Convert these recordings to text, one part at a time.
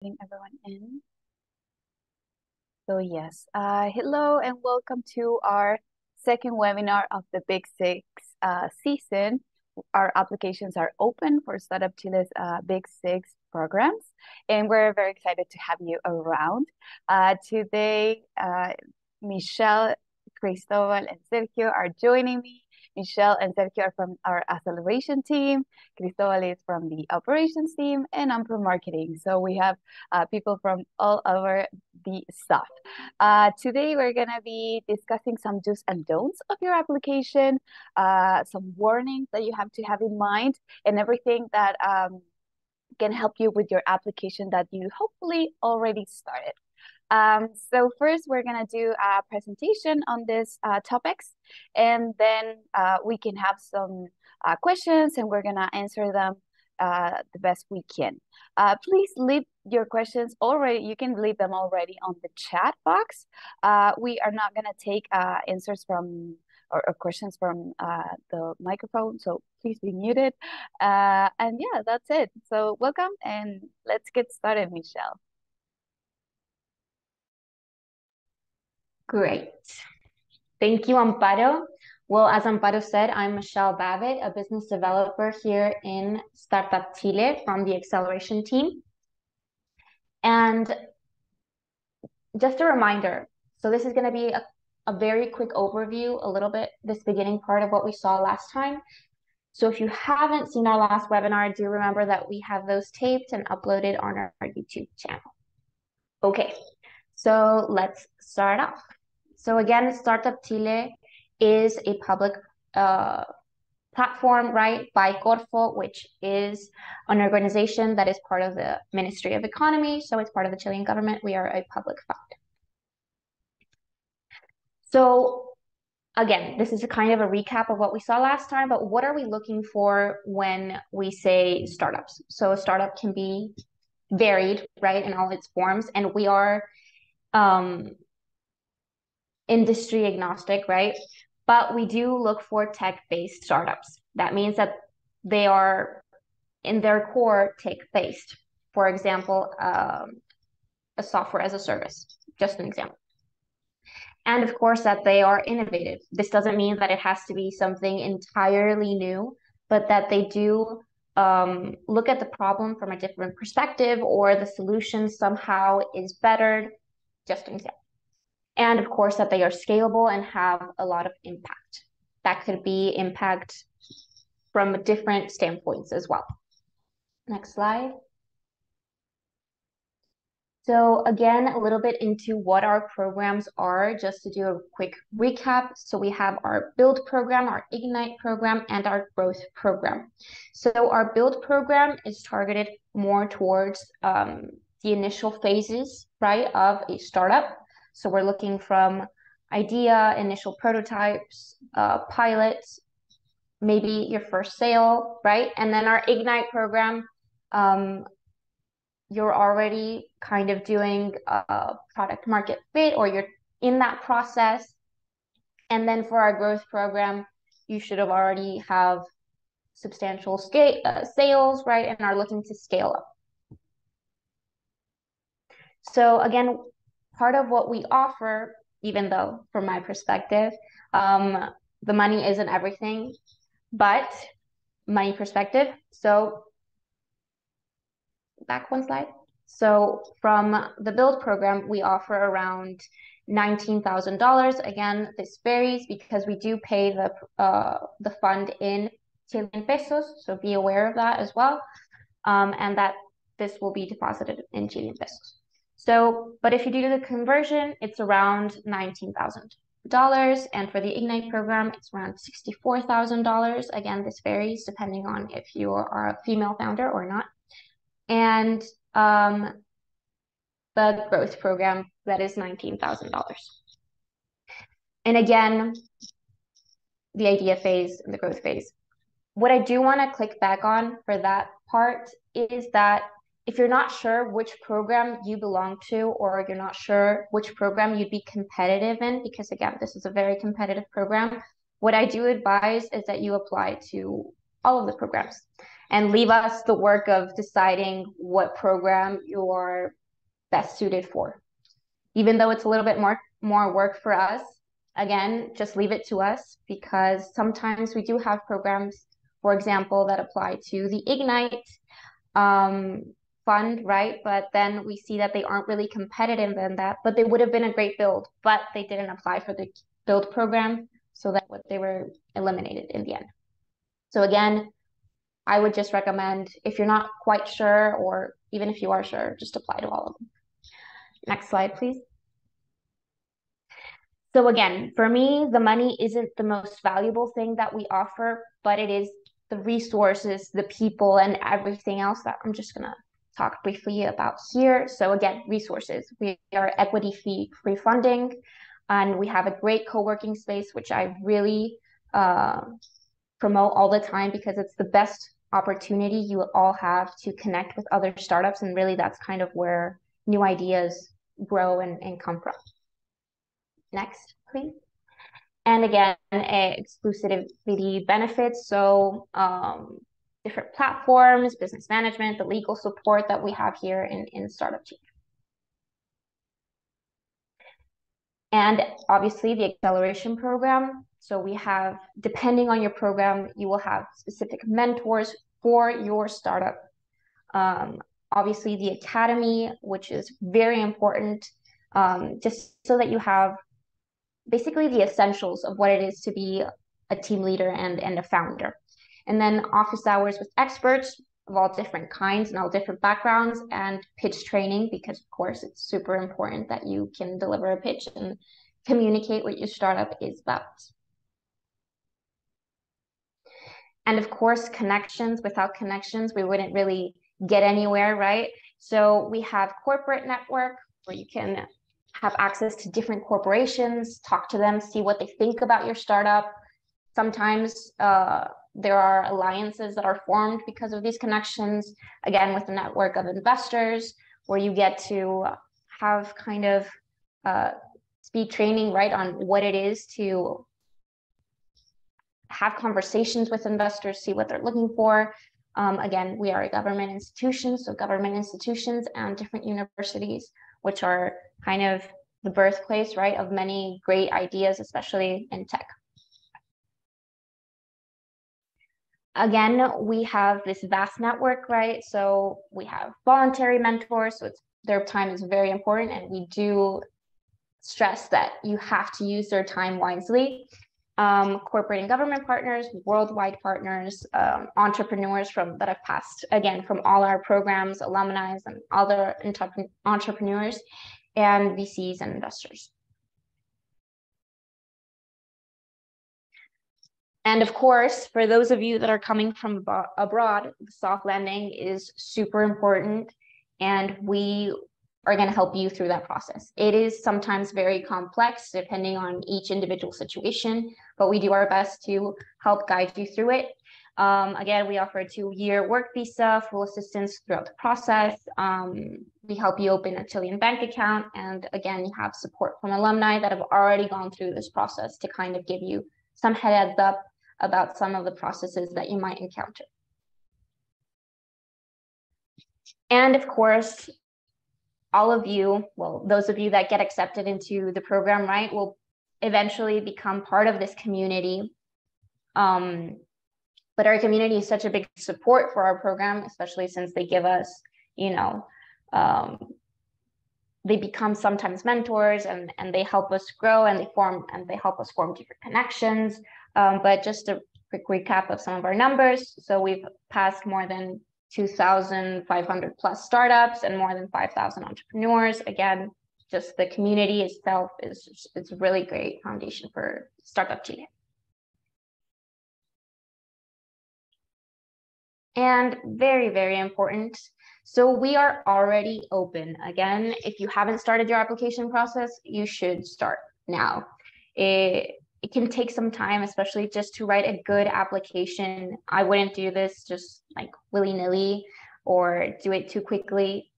Letting everyone in. So yes, hello and welcome to our second webinar of the Big Six season. Our applications are open for Startup Chile's Big Six programs, and we're very excited to have you around. Today, Michelle, Cristobal, and Sergio are joining me. Michelle and Sergio are from our acceleration team. Cristobal is from the operations team, and I'm from marketing. So we have people from all over the stuff. Today, we're going to be discussing some do's and don'ts of your application, some warnings that you have to have in mind, and everything that can help you with your application that you hopefully already started. So first, we're going to do a presentation on these topics, and then we can have some questions, and we're going to answer them the best we can. Please leave your questions already. You can leave them already on the chat box. We are not going to take answers from or questions from the microphone, so please be muted. And yeah, that's it. So welcome, and let's get started, Michelle. Great. Thank you, Amparo. Well, as Amparo said, I'm Michelle Babbitt, a business developer here in Startup Chile from the acceleration team. And just a reminder, so this is going to be a very quick overview, a little bit, this beginning part of what we saw last time. So if you haven't seen our last webinar, do remember that we have those taped and uploaded on our YouTube channel. Okay, so let's start off. So again, Startup Chile is a public platform, right, by Corfo, which is an organization that is part of the Ministry of Economy. So it's part of the Chilean government. We are a public fund. So again, this is a kind of a recap of what we saw last time, but what are we looking for when we say startups? So a startup can be varied, right, in all its forms, and we are industry agnostic, right? But we do look for tech-based startups. That means that they are in their core tech-based. For example, a software as a service, just an example. And of course that they are innovative. This doesn't mean that it has to be something entirely new, but that they do look at the problem from a different perspective, or the solution somehow is bettered, just an example. And of course that they are scalable and have a lot of impact. That could be impact from different standpoints as well. Next slide. So again, a little bit into what our programs are, just to do a quick recap. So we have our Build program, our Ignite program, and our Growth program. So our Build program is targeted more towards the initial phases, right, of a startup. So we're looking from idea, initial prototypes, pilots, maybe your first sale, right? And then our Ignite program, you're already kind of doing a product market fit, or you're in that process. And then for our growth program, you should have already have substantial sales, right? And are looking to scale up. So again, part of what we offer, even though from my perspective, the money isn't everything, but money perspective. So back one slide. So from the Build program, we offer around $19,000. Again, this varies because we do pay the fund in Chilean pesos, so be aware of that as well, and that this will be deposited in Chilean pesos. So, but if you do the conversion, it's around $19,000. And for the Ignite program, it's around $64,000. Again, this varies depending on if you are a female founder or not. And the growth program, that is $19,000. And again, the idea phase and the growth phase. What I do want to click back on for that part is that if you're not sure which program you belong to, or you're not sure which program you'd be competitive in, because again, this is a very competitive program, what I do advise is that you apply to all of the programs. and leave us the work of deciding what program you're best suited for. Even though it's a little bit more work for us, again, just leave it to us, because sometimes we do have programs, for example, that apply to the Ignite fund, right? But then we see that they aren't really competitive in that, but they would have been a great build, but they didn't apply for the build program, so that what they were eliminated in the end. So again, I would just recommend, if you're not quite sure, or even if you are sure, just apply to all of them. Next slide, please. So again, for me, the money isn't the most valuable thing that we offer, but it is the resources, the people, and everything else that I'm just gonna talk briefly about here. So again, resources. We are equity free funding, and we have a great co-working space, which I really promote all the time, because it's the best opportunity you all have to connect with other startups, and really that's kind of where new ideas grow and come from. Next, please. And again, exclusivity benefits. So different platforms, business management, the legal support that we have here in Startup Team. And obviously the acceleration program. So we have, depending on your program, you will have specific mentors for your startup. Obviously the academy, which is very important, just so that you have basically the essentials of what it is to be a team leader and a founder. And then office hours with experts of all different kinds and all different backgrounds, and pitch training, because of course it's super important that you can deliver a pitch and communicate what your startup is about. And of course, connections. Without connections, we wouldn't really get anywhere, right? So we have corporate network, where you can have access to different corporations, talk to them, see what they think about your startup. Sometimes there are alliances that are formed because of these connections, again, with a network of investors, where you get to have kind of speed training, right, on what it is to have conversations with investors, see what they're looking for. Again, we are a government institution, so government institutions and different universities, which are kind of the birthplace, right, of many great ideas, especially in tech. Again, we have this vast network, right? So we have voluntary mentors, so their time is very important, and we do stress that you have to use their time wisely. Corporate and government partners, worldwide partners, entrepreneurs that have passed, again, from all our programs, alumni and other entrepreneurs, and VCs and investors. And of course, for those of you that are coming from abroad, soft landing is super important, and we are going to help you through that process. It is sometimes very complex depending on each individual situation, but we do our best to help guide you through it. Again, we offer a 2-year work visa, full assistance throughout the process. We help you open a Chilean bank account. And again, you have support from alumni that have already gone through this process to kind of give you some heads up about some of the processes that you might encounter. And of course, all of you, well, those of you that get accepted into the program, right, will eventually become part of this community. But our community is such a big support for our program, especially since they give us, you know, they become sometimes mentors, and they help us grow, and they help us form different connections. But just a quick recap of some of our numbers. So we've passed more than 2,500 plus startups and more than 5,000 entrepreneurs. Again, just the community itself it's a really great foundation for Startup Chile. And very, very important. So we are already open. Again, if you haven't started your application process, you should start now. It can take some time, especially just to write a good application. I wouldn't do this just like willy-nilly or do it too quickly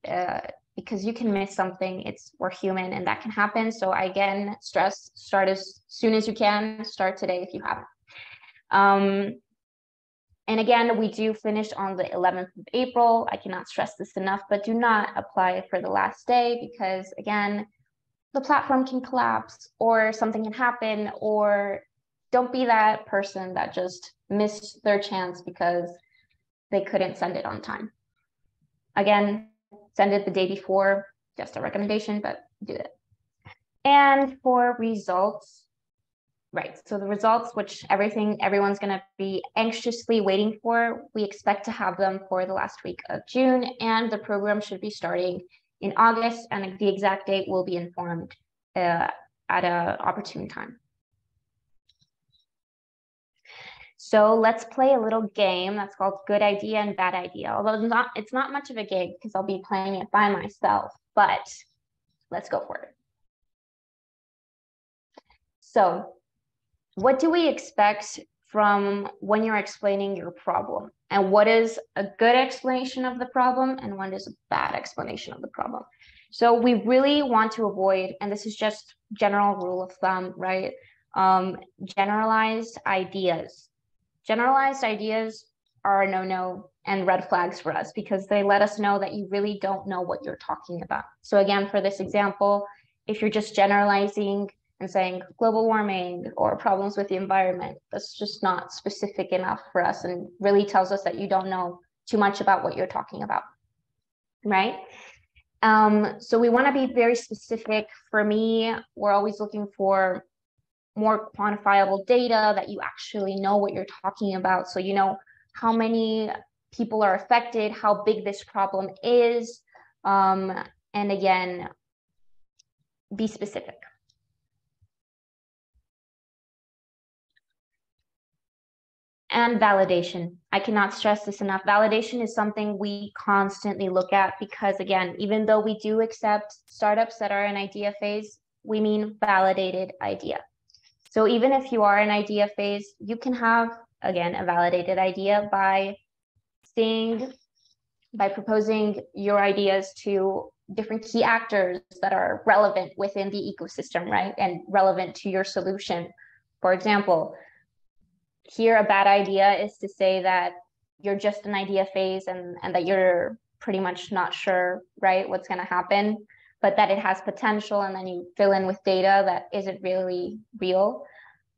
because you can miss something. We're human, and that can happen. So again, stress, start as soon as you can. Start today if you haven't. And again, we do finish on the 11th of April. I cannot stress this enough, but do not apply for the last day because, again, the platform can collapse or something can happen, or don't be that person that just missed their chance because they couldn't send it on time. Again, send it the day before, just a recommendation, but do it. And for results, right, so the results, which everyone's going to be anxiously waiting for, we expect to have them for the last week of June, and the program should be starting in August, and the exact date will be informed at an opportune time. So let's play a little game that's called Good Idea and Bad Idea, although it's not much of a game because I'll be playing it by myself, but let's go for it. So what do we expect from when you're explaining your problem? And what is a good explanation of the problem and what is a bad explanation of the problem? So we really want to avoid, and this is just general rule of thumb, right? Generalized ideas. Generalized ideas are a no-no and red flags for us because they let us know that you really don't know what you're talking about. So again, for this example, if you're just generalizing and saying global warming or problems with the environment, that's just not specific enough for us and really tells us that you don't know too much about what you're talking about, right? So we want to be very specific. For me, we're always looking for more quantifiable data that you actually know what you're talking about. So you know how many people are affected, how big this problem is, and again, be specific. And validation. I cannot stress this enough. Validation is something we constantly look at because, again, even though we do accept startups that are in idea phase, we mean validated idea. So even if you are in idea phase, you can have, again, a validated idea by proposing your ideas to different key actors that are relevant within the ecosystem, right? And relevant to your solution. For example, here a bad idea is to say that you're just in idea phase and that you're pretty much not sure, right, what's going to happen, but that it has potential, and then you fill in with data that isn't really real.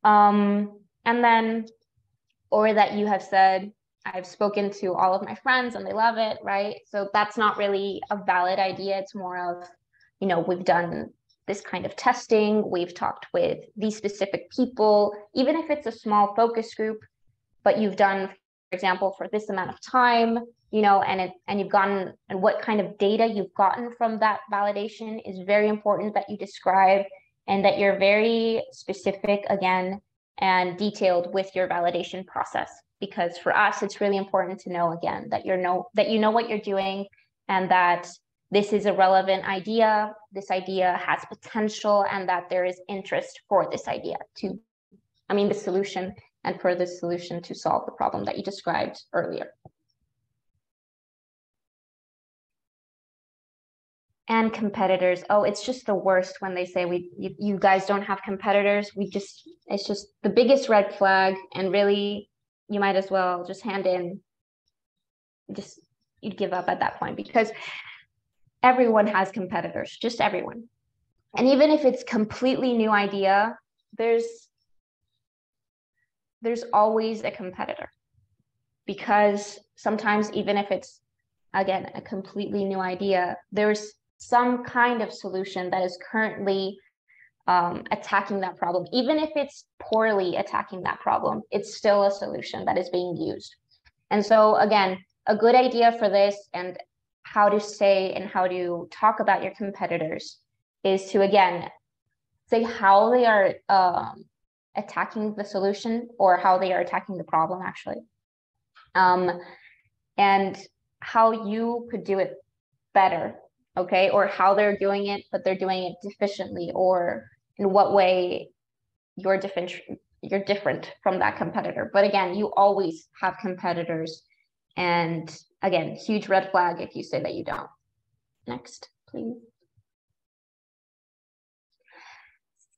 And then, or that you have said, I've spoken to all of my friends and they love it, right? So that's not really a valid idea. It's more of, you know, we've done this kind of testing, we've talked with these specific people, even if it's a small focus group, but you've done, for example, for this amount of time, you know, and you've gotten, and what kind of data you've gotten from that validation is very important that you describe, and that you're very specific again and detailed with your validation process. Because for us, it's really important to know, again, that you know what you're doing, and that this is a relevant idea, this idea has potential, and that there is interest for this idea the solution, and for the solution to solve the problem that you described earlier. And competitors. Oh, it's just the worst when they say you guys don't have competitors. It's just the biggest red flag, and really you might as well just hand in, you'd give up at that point, because everyone has competitors, just everyone. And even if it's completely new idea, there's always a competitor, because sometimes even if it's, again, a completely new idea, there's some kind of solution that is currently attacking that problem. Even if it's poorly attacking that problem, it's still a solution that is being used. And so again, a good idea for this and how to say and how to talk about your competitors is to, again, say how they are attacking the solution, or how they are attacking the problem, actually. And how you could do it better, okay? Or how they're doing it, but they're doing it deficiently, or in what way you're different from that competitor. But again, you always have competitors. And again, huge red flag if you say that you don't. Next, please.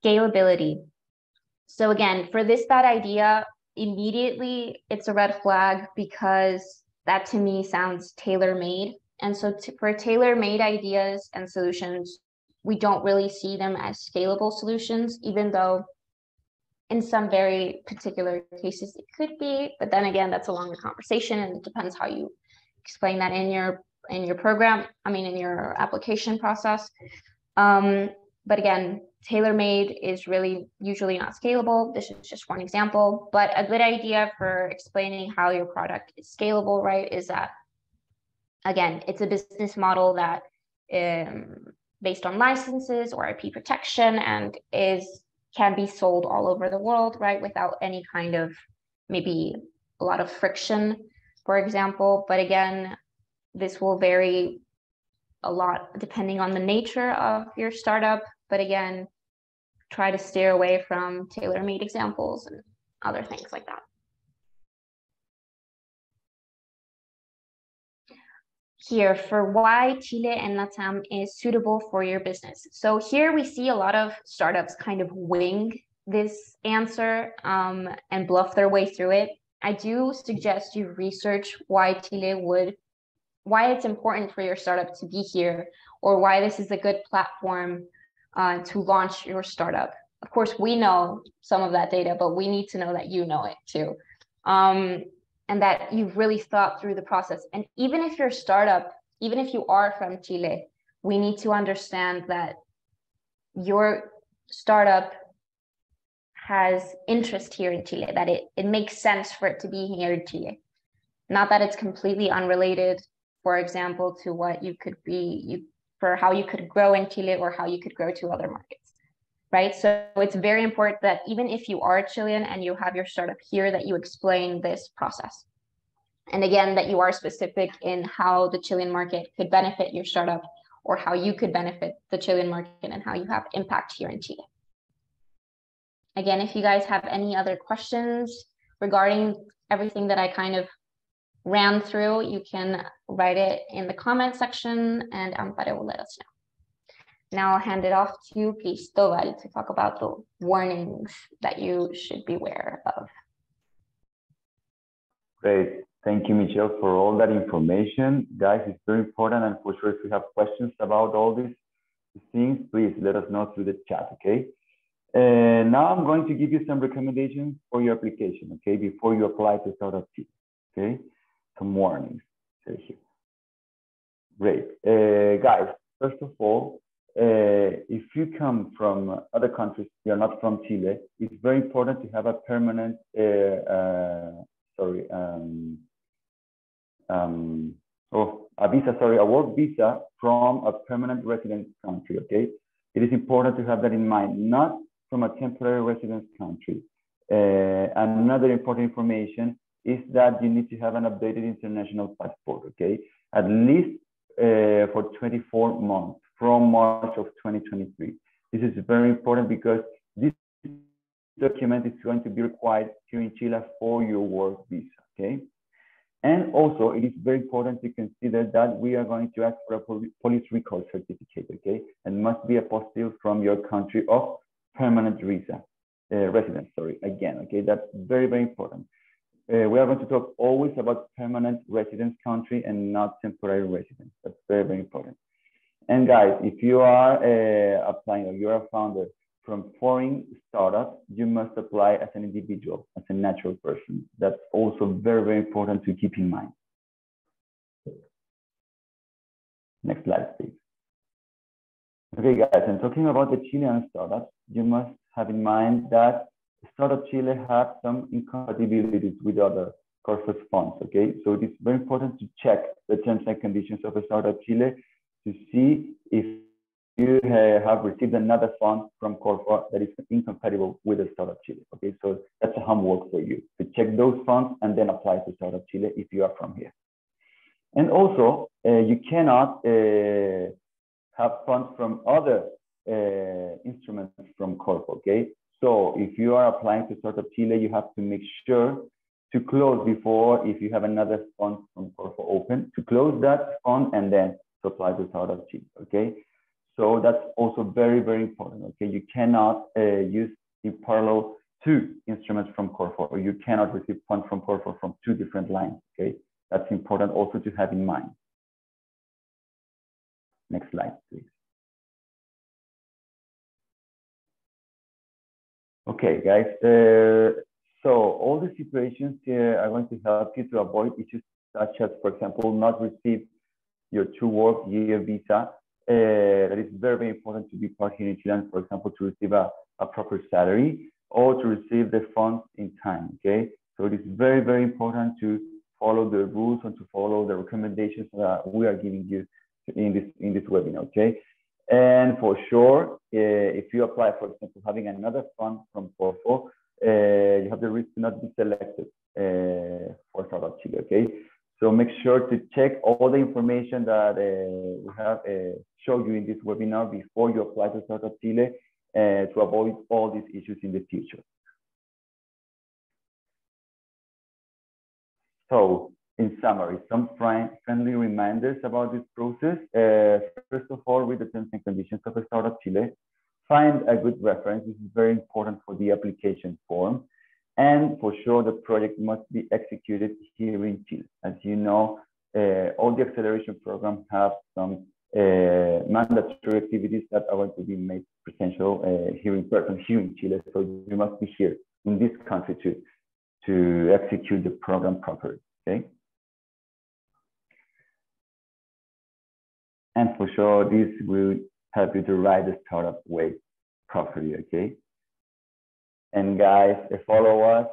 Scalability. So again, for this bad idea, immediately it's a red flag because that to me sounds tailor-made. And so for tailor-made ideas and solutions, we don't really see them as scalable solutions, even though in some very particular cases it could be. But then again, that's a longer conversation, and it depends how you explain that in your program, in your application process. But again, tailor-made is really usually not scalable. This is just one example, but a good idea for explaining how your product is scalable, right, is that, again, it's a business model that based on licenses or IP protection and can be sold all over the world, right, without any kind of maybe a lot of friction, for example. But again, this will vary a lot depending on the nature of your startup. But again, try to steer away from tailor-made examples and other things like that. Here, for why Chile and LATAM is suitable for your business. So here we see a lot of startups kind of wing this answer and bluff their way through it. I do suggest you research why it's important for your startup to be here, or why this is a good platform to launch your startup. Of course, we know some of that data, but we need to know that you know it too. And that you've really thought through the process. And even if your startup, even if you are from Chile, we need to understand that your startup has interest here in Chile, that it makes sense for it to be here in Chile. Not that it's completely unrelated, for example, to what you could for how you could grow in Chile or how you could grow to other markets, right? So it's very important that even if you are Chilean and you have your startup here, that you explain this process. And again, that you are specific in how the Chilean market could benefit your startup, or how you could benefit the Chilean market and how you have impact here in Chile. Again, if you guys have any other questions regarding everything that I kind of ran through, you can write it in the comment section and Amparo will let us know. Now I'll hand it off to Cristobal to talk about the warnings that you should be aware of. Great. Thank you, Michelle, for all that information. Guys, it's very important, and for sure if you have questions about all these things, please let us know through the chat, okay? Now I'm going to give you some recommendations for your application, okay, before you apply to Startup Chile, okay? Some warnings here. Great. Guys, first of all, if you come from other countries, you're not from Chile, it's very important to have a permanent, a work visa from a permanent residence country, okay? It is important to have that in mind, not from a temporary residence country. Another important information is that you need to have an updated international passport, okay? At least for 24 months from March of 2023. This is very important because this document is going to be required here in Chile for your work visa, okay? And also, it is very important to consider that we are going to ask for a police record certificate, okay? And must be a apostille from your country of permanent residence, again, okay? That's very, very important. We are going to talk always about permanent residence country and not temporary residence. That's very, very important. And guys, if you are applying or you're a founder from foreign startup, you must apply as an individual, as a natural person. That's also very, very important to keep in mind. Next slide, please. Okay, guys, and talking about the Chilean startups, you must have in mind that Startup Chile has some incompatibilities with other Corfos funds, okay? So it is very important to check the terms and conditions of a Startup Chile to see if you have received another fund from Corfo that is incompatible with the Startup Chile, okay? So that's a homework for you, to check those funds and then apply to Startup Chile if you are from here. And also, you cannot have funds from other instruments from Corfo, okay? So if you are applying to Startup Chile, you have to make sure to close before, if you have another fund from Corfo open, to close that fund and then to apply to Startup Chile, okay? So that's also very, very important, okay? You cannot use in parallel two instruments from Corfo, or you cannot receive funds from Corfo from two different lines, okay? That's important also to have in mind. Next slide, please. Okay, guys, so all the situations here are going to help you to avoid issues such as, for example, not receive your two-work year visa. That is very, very important to be part here in Chile, for example, to receive a proper salary or to receive the funds in time, okay? So it is very, very important to follow the rules and to follow the recommendations that we are giving you in this webinar, okay? And for sure, if you apply, for example, having another fund from Corfo, you have the risk to not be selected for Startup Chile, okay? So make sure to check all the information that we have showed you in this webinar before you apply to Startup Chile to avoid all these issues in the future. So in summary, some friendly reminders about this process. First of all, read the terms and conditions of a Startup Chile. Find a good reference. This is very important for the application form. And for sure, the project must be executed here in Chile. As you know, all the acceleration programs have some mandatory activities that are going to be made potential here in person, here in Chile. So you must be here in this country to execute the program properly, okay? And for sure, this will help you to ride the startup wave properly, okay? And guys, follow us,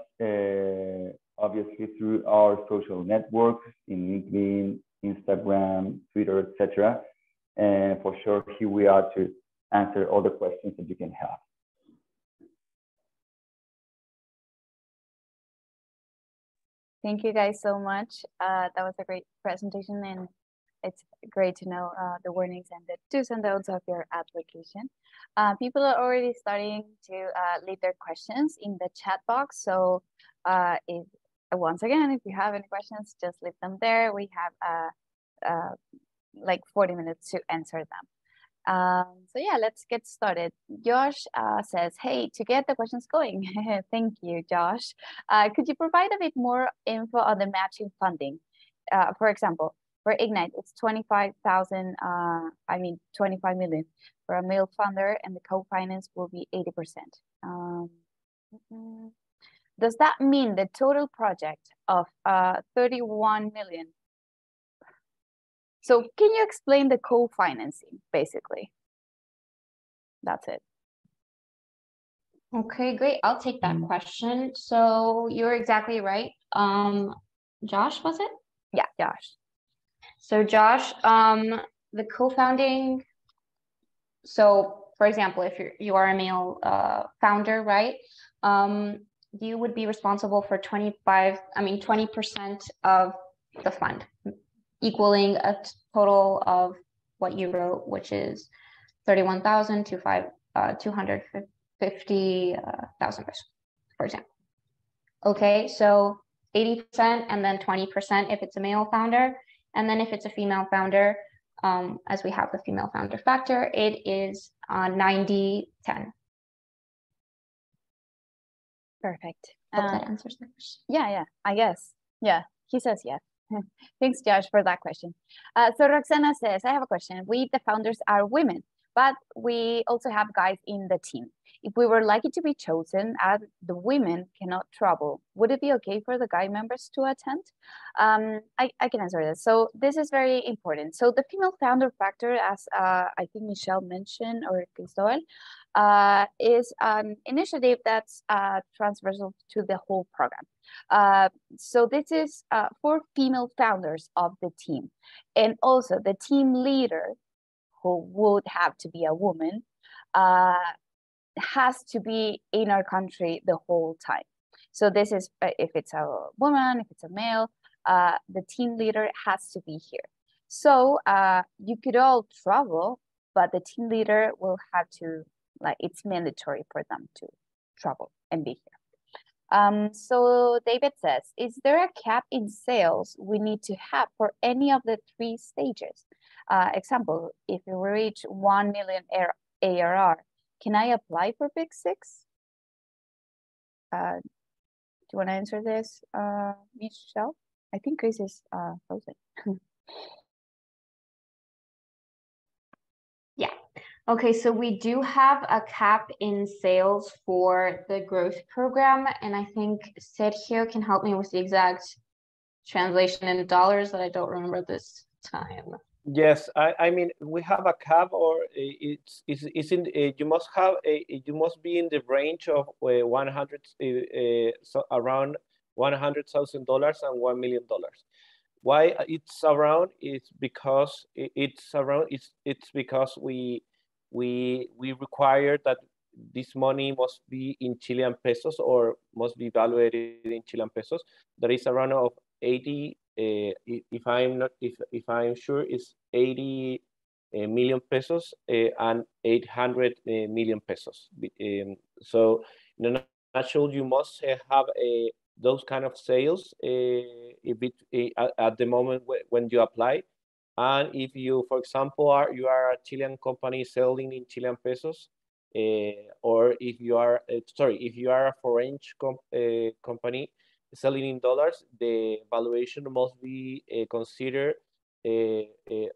obviously through our social networks in LinkedIn, Instagram, Twitter, etc. And for sure, here we are to answer all the questions that you can have. Thank you guys so much. That was a great presentation, and it's great to know the warnings and the do's and don'ts of your application. People are already starting to leave their questions in the chat box. So once again, if you have any questions, just leave them there. We have like 40 minutes to answer them. So yeah, let's get started. Josh says, hey, to get the questions going. Thank you, Josh. Could you provide a bit more info on the matching funding? For example, for Ignite, it's 25,000, 25 million for a male founder, and the co-finance will be 80%. Does that mean the total project of 31 million? So can you explain the co-financing, basically? That's it. Okay, great. I'll take that question. So you're exactly right. Josh, was it? Yeah, Josh. So Josh, the co-founding, so for example, if you are a male founder, right? You would be responsible for 20% of the fund, equaling a total of what you wrote, which is 31,000 to 250,000 pesos, for example. Okay, so 80% and then 20% if it's a male founder. And then if it's a female founder, as we have the female founder factor, it is 90-10. Perfect. Hope that answers the question. Yeah, I guess. Yeah, he says yes. Thanks, Josh, for that question. So Roxana says, I have a question. We, the founders, are women, but we also have guys in the team. If we were lucky to be chosen and the women cannot travel, would it be okay for the guy members to attend? I can answer this. So this is very important. So the female founder factor, as I think Michelle mentioned, or Cristobal, is an initiative that's transversal to the whole program. So this is for female founders of the team. And also the team leader, who would have to be a woman, has to be in our country the whole time. So this is, if it's a woman, if it's a male, the team leader has to be here. So you could all travel, but the team leader will have to, like, it's mandatory for them to travel and be here. So David says, is there a cap in sales we need to have for any of the 3 stages? Example, if we reach 1 million ARR, can I apply for Big Six? you want to answer this, Michelle? I think Chris is frozen. Yeah. Okay, so we do have a cap in sales for the growth program, and I think Sergio can help me with the exact translation in dollars that I don't remember this time. Yes, I mean we have a cap, or it's in you must have you must be in the range of 100 so around $100,000 and $1 million. Why it's around? It's because it's because we require that this money must be in Chilean pesos or must be evaluated in Chilean pesos. That is around of 80. If I'm sure, it's 80 million pesos and 800 million pesos. So in a nutshell, you must have those kind of sales at the moment when you apply. And if you, for example, you are a Chilean company selling in Chilean pesos, or if you are if you are a foreign company selling in dollars, the valuation must be considered. The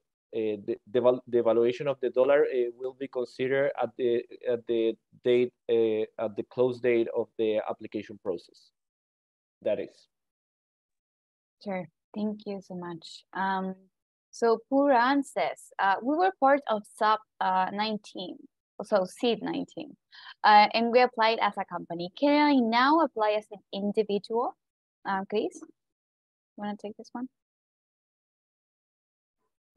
valuation of the dollar will be considered at the date at the close date of the application process. That is. Sure. Thank you so much. So Puran says, we were part of SUB 19, so SEED 19, and we applied as a company. Can I now apply as an individual? Please, want to take this one?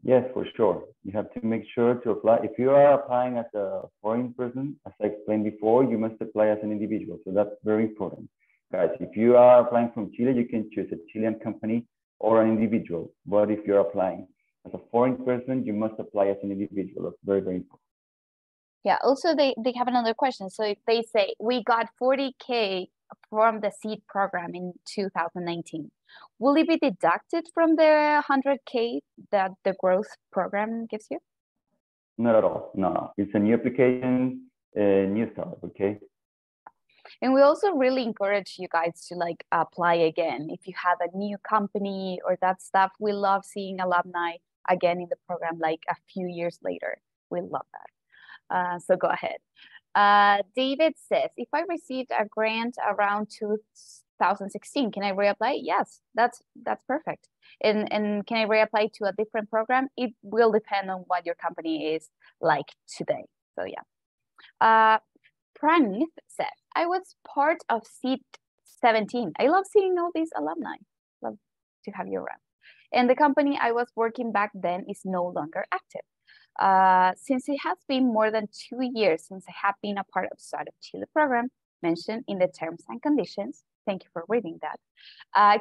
Yes, for sure. You have to make sure to apply. If you are applying as a foreign person, as I explained before, you must apply as an individual. So that's very important. Guys, if you are applying from Chile, you can choose a Chilean company or an individual. But if you're applying as a foreign person, you must apply as an individual. That's very, very important. Yeah, also they have another question. So if they say, we got 40K from the SEED program in 2019, will it be deducted from the 100K that the growth program gives you? Not at all. No. It's a new application, new startup, okay? And we also really encourage you guys to like apply again. If you have a new company or that stuff, we love seeing alumni again in the program like a few years later. We love that. So go ahead. David says, if I received a grant around 2016, can I reapply? Yes, that's perfect. And can I reapply to a different program? It will depend on what your company is like today. So yeah. Pranith said, I was part of SEED 17. I love seeing all these alumni. Love to have you around. And the company I was working back then is no longer active. Since it has been more than 2 years since I have been a part of Startup Chile program mentioned in the terms and conditions, thank you for reading that.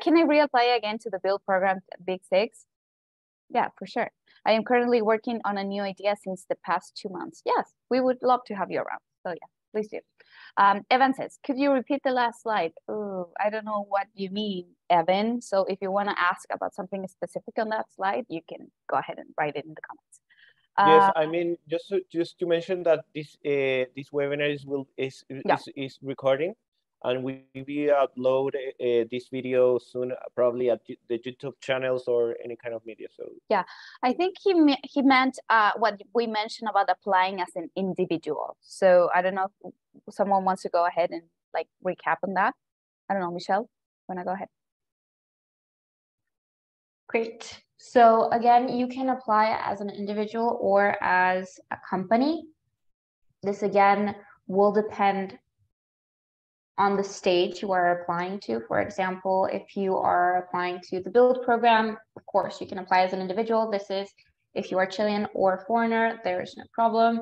Can I reapply again to the build program Big Six? Yeah, for sure. I am currently working on a new idea since the past 2 months. Yes, we would love to have you around. So yeah, please do. Evan says, could you repeat the last slide? Oh, I don't know what you mean, Evan. So if you want to ask about something specific on that slide, you can go ahead and write it in the comments. Yes, I mean, just to mention that this webinar is recording, and we will upload this video soon, probably at the YouTube channels or any kind of media. So yeah, I think he meant what we mentioned about applying as an individual. So I don't know if someone wants to go ahead and like recap on that. I don't know, Michelle, wanna go ahead? Great. So again, you can apply as an individual or as a company. This again will depend on the stage you are applying to. For example, if you are applying to the build program, of course, you can apply as an individual. This is if you are Chilean or foreigner, there is no problem.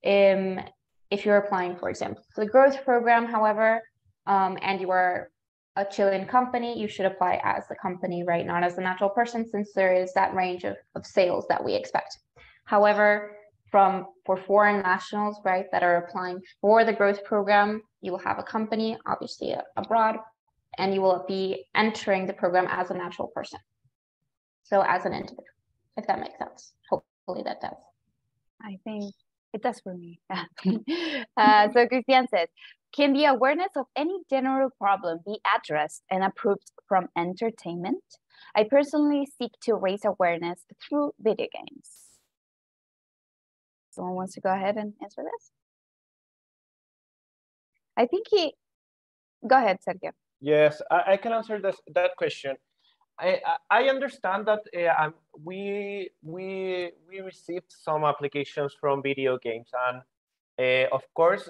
If you're applying, for example, for the growth program, however, and you are a Chilean company, you should apply as the company, right? Not as a natural person, since there is that range of sales that we expect. However, for foreign nationals, right, that are applying for the growth program, you will have a company, obviously abroad, and you will be entering the program as a natural person. So as an individual, if that makes sense. Hopefully that does. I think it does for me. So Christian says, Can the awareness of any general problem be addressed and approved from entertainment? I personally seek to raise awareness through video games. Someone wants to go ahead and answer this? I think go ahead, Sergio. Yes, I can answer that question. I understand that we received some applications from video games, and of course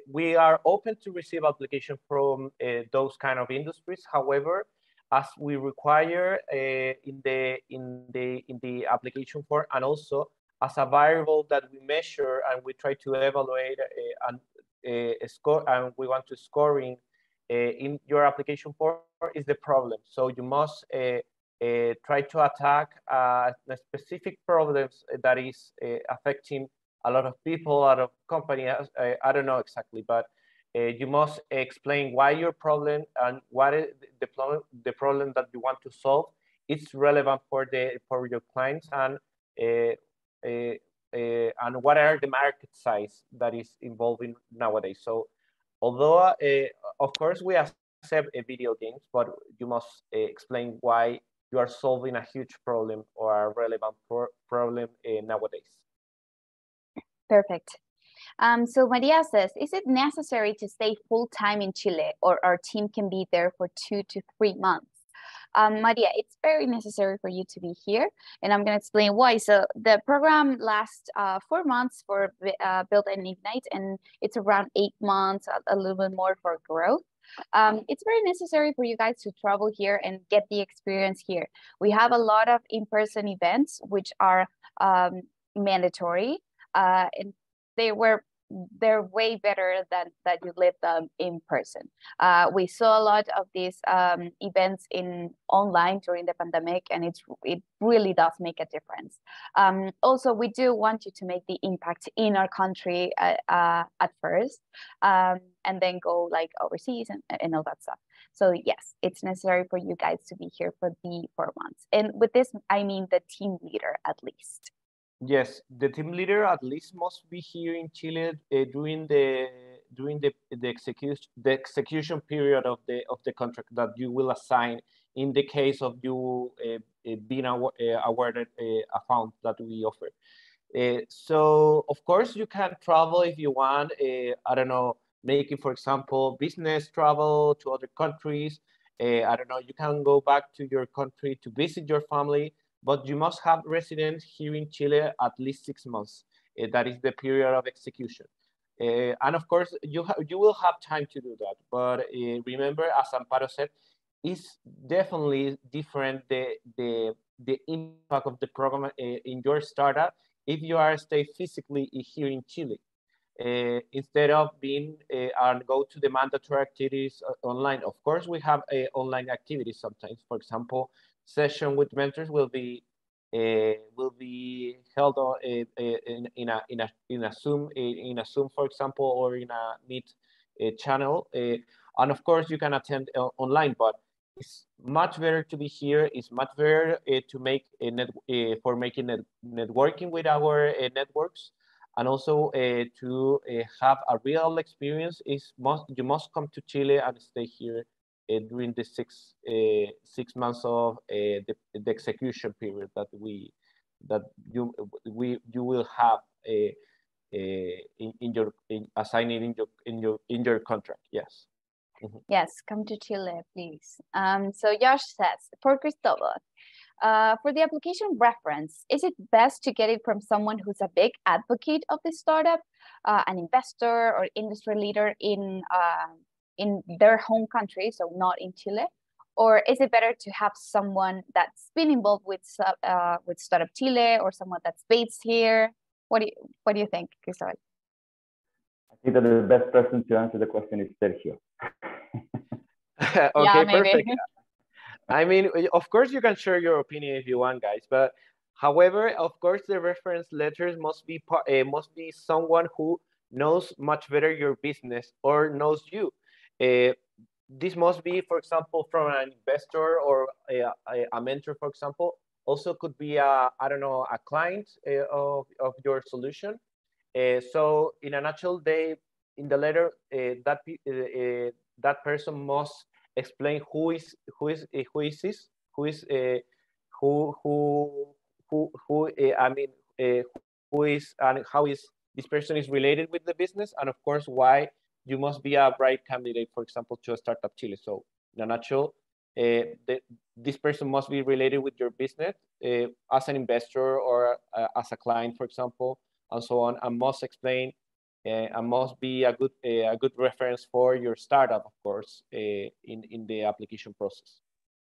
we are open to receive applications from those kind of industries. However, as we require in the application form, and also as a variable that we measure and we try to evaluate and score, and we want to scoring in your application form is the problem. So you must try to attack the specific problems that is affecting a lot of people, a lot of companies. I don't know exactly, but you must explain why your problem and what is the problem that you want to solve. It's relevant for your clients, and what are the market size that is involving nowadays. So although of course we accept video games, but you must explain why you are solving a huge problem or a relevant problem nowadays. Perfect. So Maria says, is it necessary to stay full-time in Chile, or our team can be there for 2 to 3 months? Maria, it's very necessary for you to be here, and I'm going to explain why. So the program lasts 4 months for Build and Ignite, and it's around 8 months, a little bit more for growth. It's very necessary for you guys to travel here and get the experience here. We have a lot of in-person events, which are mandatory, and they're way better than that you live them in person. We saw a lot of these events in online during the pandemic, and it really does make a difference. Also, we do want you to make the impact in our country at first, and then go like overseas and all that stuff. So yes, it's necessary for you guys to be here for the 4 months. And with this, I mean the team leader at least. Yes, the team leader at least must be here in Chile during the execution period of the contract that you will assign in the case of you being awarded a fund that we offer. So of course you can travel if you want. I don't know, making, for example, business travel to other countries. I don't know, you can go back to your country to visit your family, but you must have residence here in Chile at least 6 months. That is the period of execution. And of course, you will have time to do that. But remember, as Amparo said, it's definitely different the impact of the program in your startup if you are stay physically here in Chile. Instead of being and go to the mandatory activities online. Of course, we have online activities sometimes. For example, session with mentors will be held on, in a Zoom, for example, or in a Meet channel. And of course, you can attend online, but it's much better to be here. It's much better to make for making networking with our networks. And also to have a real experience you must come to Chile and stay here during the 6 months of the execution period that you will have assigning in your contract. Yes. Mm-hmm. Yes, come to Chile, please. So Josh says, for Cristobal, for the application reference, is it best to get it from someone who's a big advocate of the startup, an investor or industry leader in their home country, so not in Chile? Or is it better to have someone that's been involved with Startup Chile, or someone that's based here? What do you think, Cristobal? I think that the best person to answer the question is Sergio. Okay, yeah, maybe. Perfect. I mean, of course, you can share your opinion if you want, guys. But however, of course, the reference letters must be someone who knows much better your business or knows you. This must be, for example, from an investor or a mentor, for example. Also, could be I don't know, a client of your solution. So, in a nutshell, in the letter, that person must explain who is and how is this person is related with the business, and of course why you must be a bright candidate, for example, to a startup Chile. So in a nutshell, this person must be related with your business as an investor or as a client, for example, and so on, and must explain and must be a good reference for your startup, of course, in the application process.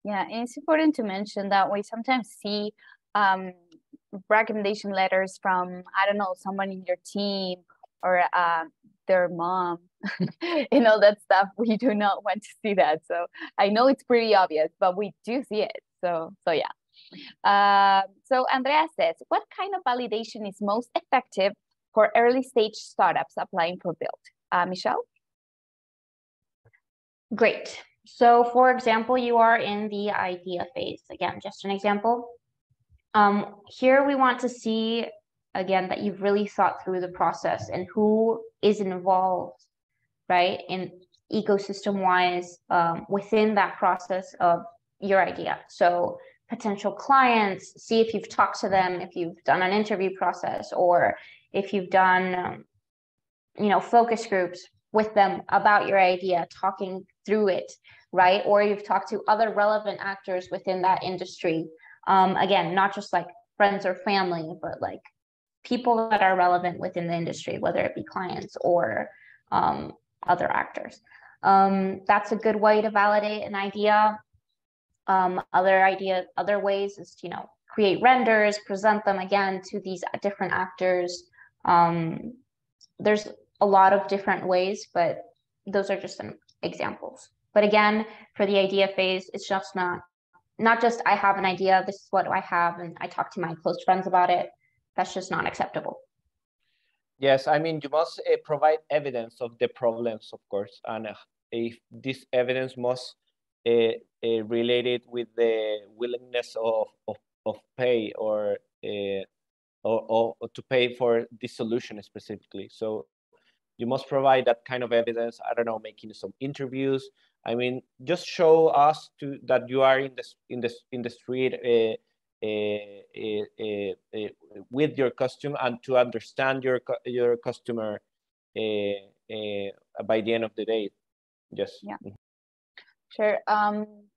Yeah, and it's important to mention that we sometimes see recommendation letters from, I don't know, someone in your team or their mom and all that stuff. We do not want to see that. So I know it's pretty obvious, but we do see it. So yeah. So Andrea says, what kind of validation is most effective for early stage startups applying for Build? Michelle? Great. So for example, you are in the idea phase. Again, just an example. Here we want to see, again, that you've really thought through the process and who is involved, right, in ecosystem-wise within that process of your idea. So potential clients, see if you've talked to them, if you've done an interview process, or if you've done, focus groups with them about your idea, talking through it, right? Or you've talked to other relevant actors within that industry. Again, not just like friends or family, but like people that are relevant within the industry, whether it be clients or other actors. That's a good way to validate an idea. Other ways is to, create renders, present them again to these different actors. There's a lot of different ways, but those are just some examples. But again, for the idea phase, it's just not just I have an idea, this is what I have, and I talk to my close friends about it. That's just not acceptable. Yes, I mean, you must provide evidence of the problems, of course, and if this evidence must relate it with the willingness of pay or to pay for this solution specifically. So you must provide that kind of evidence. I don't know, making some interviews. I mean, just show us that you are in the street with your customer, and to understand your customer by the end of the day. Yes. Yeah. Sure.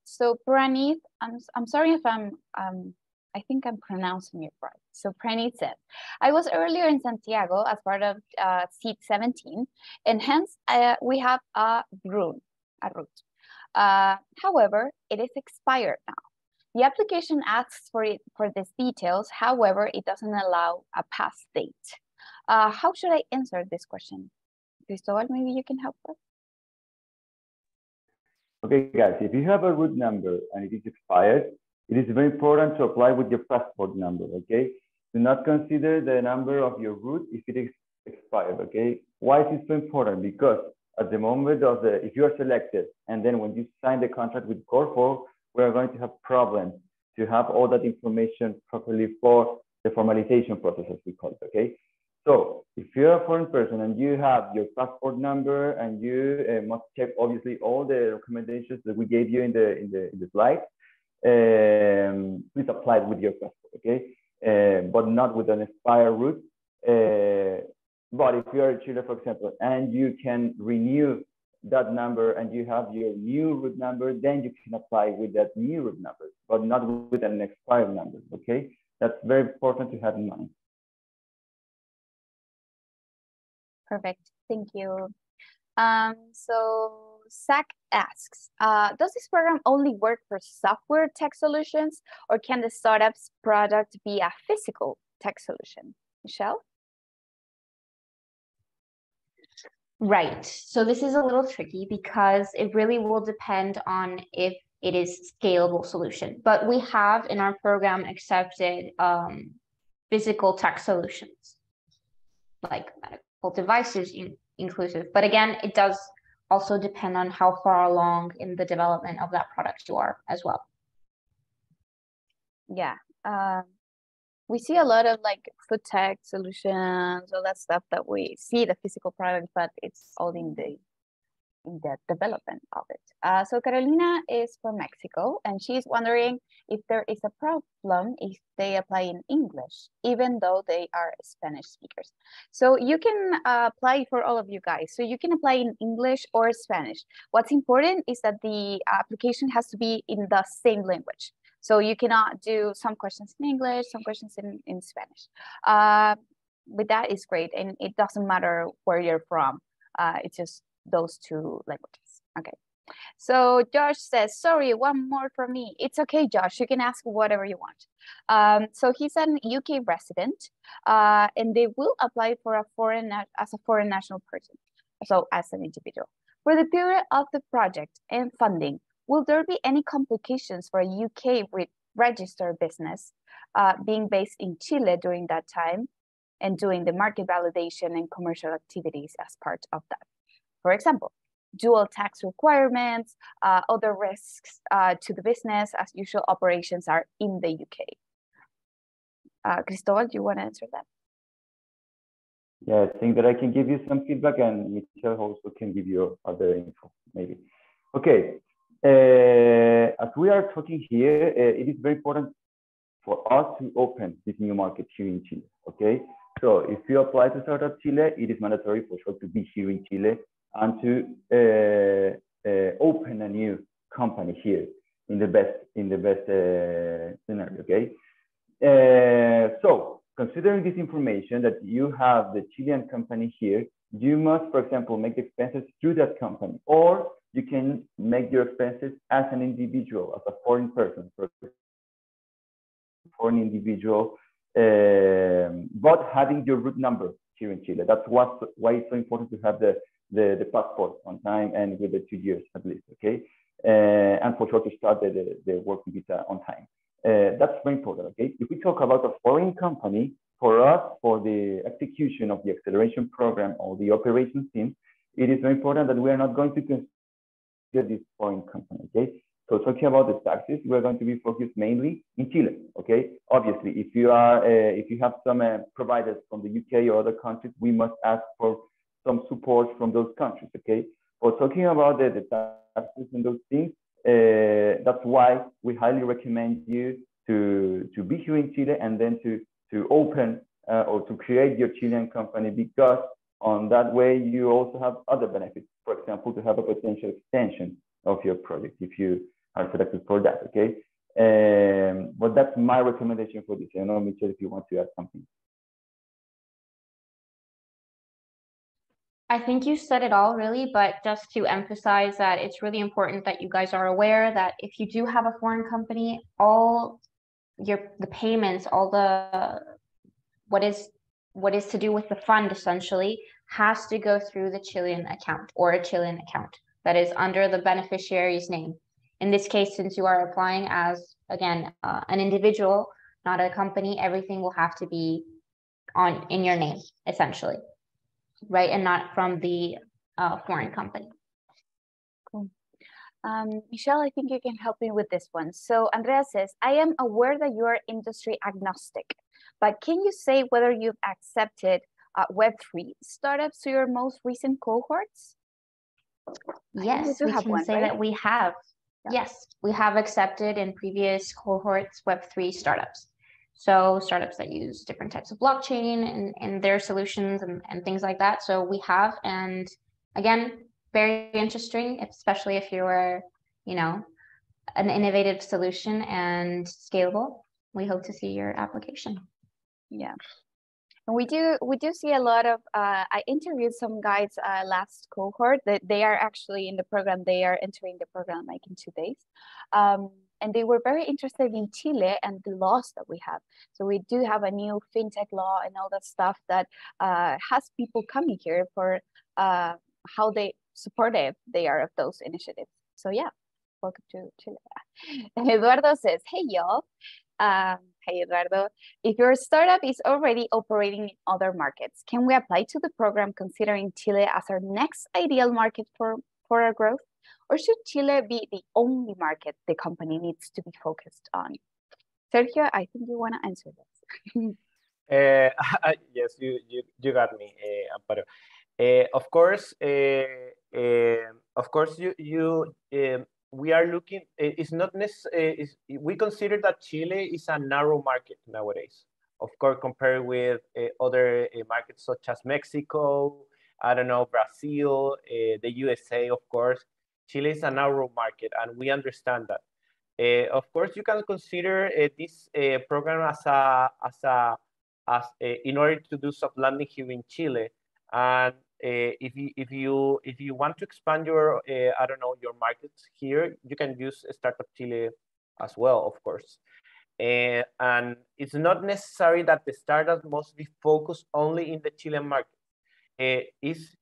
So Pranit, I'm sorry if I think I'm pronouncing it right. So Pranit said, I was earlier in Santiago as part of seat 17, and hence we have a route. However, it is expired now. The application asks for these details. However, it doesn't allow a pass date. How should I answer this question? Cristobal, maybe you can help us. Okay, guys, if you have a root number and it is expired, it is very important to apply with your passport number, okay? Do not consider the number of your root if it is expired, okay? Why is it so important? Because at the moment of if you are selected, and then when you sign the contract with Corfo, we are going to have problems to have all that information properly for the formalization process, as we call it, okay? So if you're a foreign person and you have your passport number and you must check obviously all the recommendations that we gave you in the slide, please apply with your passport, okay? But not with an expired route. But if you are in Chile, for example, and you can renew that number and you have your new route number, then you can apply with that new route number, but not with an expired number, okay? That's very important to have in mind. Perfect, thank you. So Zach asks, does this program only work for software tech solutions, or can the startup's product be a physical tech solution? Michelle? Right. So this is a little tricky because it really will depend on if it is scalable solution. But we have in our program accepted physical tech solutions, like medical devices inclusive. But again, it does also depend on how far along in the development of that product you are as well. Yeah. we see a lot of like food tech solutions, all that stuff that we see the physical product, but it's all in the development of it. So Carolina is from Mexico, and she's wondering if there is a problem if they apply in English, even though they are Spanish speakers. So you can apply for all of you guys. So you can apply in English or Spanish. What's important is that the application has to be in the same language. So you cannot do some questions in English, some questions in Spanish. But that is great, and it doesn't matter where you're from. It's just those two languages. Okay. So Josh says, sorry, one more from me. It's okay, Josh. You can ask whatever you want. So he's an UK resident, and they will apply for a as a foreign national person. So as an individual. For the period of the project and funding, will there be any complications for a UK registered business being based in Chile during that time and doing the market validation and commercial activities as part of that? For example, dual tax requirements, other risks to the business as usual operations are in the UK. Cristobal, do you want to answer that? Yeah, I think that I can give you some feedback, and Michelle also can give you other info, maybe. Okay, as we are talking here, it is very important for us to open this new market here in Chile, okay? So if you apply to start up Chile, it is mandatory for sure to be here in Chile and to open a new company here in the best scenario, okay? So considering this information that you have the Chilean company here, you must, for example, make the expenses through that company, or you can make your expenses as an individual, as a foreign person, foreign individual, but having your root number here in Chile. That's why it's so important to have the passport on time and with the 2 years at least, okay? And for sure to start the working visa on time. That's very important, okay? If we talk about a foreign company, for us, for the execution of the acceleration program or the operations team, it is very important that we are not going to consider this foreign company, okay? So talking about the taxes, we're going to be focused mainly in Chile, okay? Obviously, if you have some providers from the UK or other countries, we must ask for some support from those countries, okay? For talking about the taxes and those things, that's why we highly recommend you to be here in Chile and then to open or to create your Chilean company, because on that way you also have other benefits. For example, to have a potential extension of your project if you are selected for that, okay? But that's my recommendation for this. I don't know, Michelle, if you want to add something. I think you said it all really, but just to emphasize that it's really important that you guys are aware that if you do have a foreign company, all the payments, all the what is to do with the fund essentially has to go through the Chilean account or a Chilean account that is under the beneficiary's name. In this case, since you are applying as, again, an individual, not a company, everything will have to be in your name, essentially, right? And not from the foreign company. Cool. Michelle, I think you can help me with this one. So Andrea says, I am aware that you are industry agnostic, but can you say whether you've accepted Web3 startups to your most recent cohorts? Yes, we can say that we have. Yeah. Yes, we have accepted in previous cohorts Web3 startups. So startups that use different types of blockchain and their solutions and things like that. So we have, and again, very interesting, especially if you're, an innovative solution and scalable. We hope to see your application. Yeah. And we do see a lot of, I interviewed some guys last cohort that they are actually in the program, they are entering the program like in 2 days. And they were very interested in Chile and the laws that we have. So we do have a new fintech law and all that stuff that has people coming here for how supportive they are of those initiatives. So yeah, welcome to Chile. Eduardo says, hey y'all. Hey Eduardo, if your startup is already operating in other markets, can we apply to the program considering Chile as our next ideal market for our growth? Or should Chile be the only market the company needs to be focused on? Sergio, I think you want to answer this. Yes, you got me, Amparo. Of course, we are looking. It's not necessary. We consider that Chile is a narrow market nowadays. Of course, compared with other markets such as Mexico, I don't know, Brazil, the USA. Of course, Chile is a narrow market, and we understand that. Of course, you can consider this program as in order to do soft landing here in Chile. And if you want to expand your I don't know, your markets here, you can use Startup Chile as well, of course. And it's not necessary that the startup must be focused only in the Chilean market. Is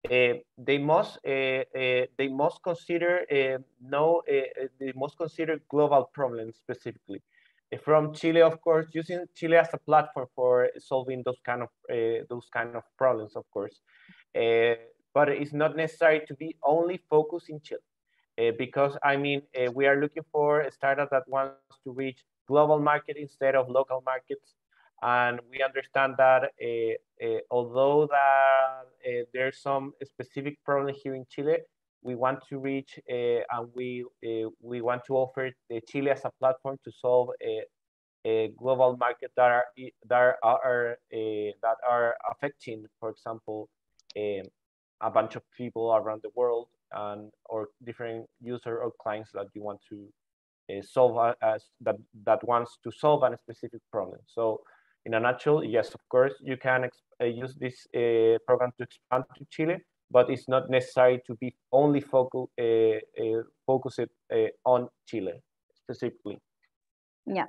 they must consider no they must consider global problems specifically. From Chile, of course, using Chile as a platform for solving those kind of problems, of course. But it's not necessary to be only focused in Chile. Because I mean, we are looking for a startup that wants to reach global market instead of local markets, and we understand that although that there's some specific problem here in Chile, we want to reach and we want to offer Chile as a platform to solve a global market that are affecting, for example, a bunch of people around the world and or different user or clients that you want to solve that wants to solve a specific problem. So in a nutshell, yes, of course, you can use this program to expand to Chile, but it's not necessary to be only focused on Chile specifically. Yeah,